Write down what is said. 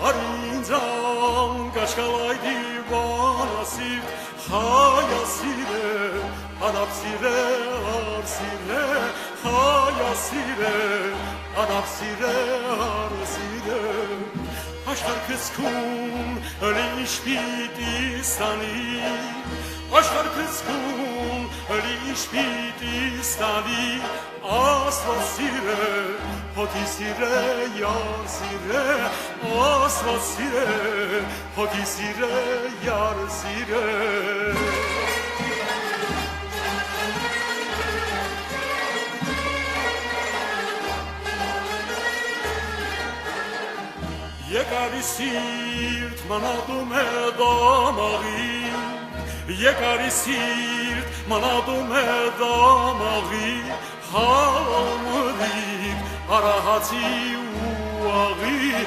Arinzan kaşkalay divanasir hayasire adapsire arsire hayasire adapsire arsire aşkar kıskun liş bitistani aşkar kıskun liş bitistani asla sire hoti sire yar sire asla sire hoti sire yar sire Եկարի սիրտ մանատում է դամաղի Եկարի սիրտ մանատում է դամաղի Հալամրիկ արահացի ու աղի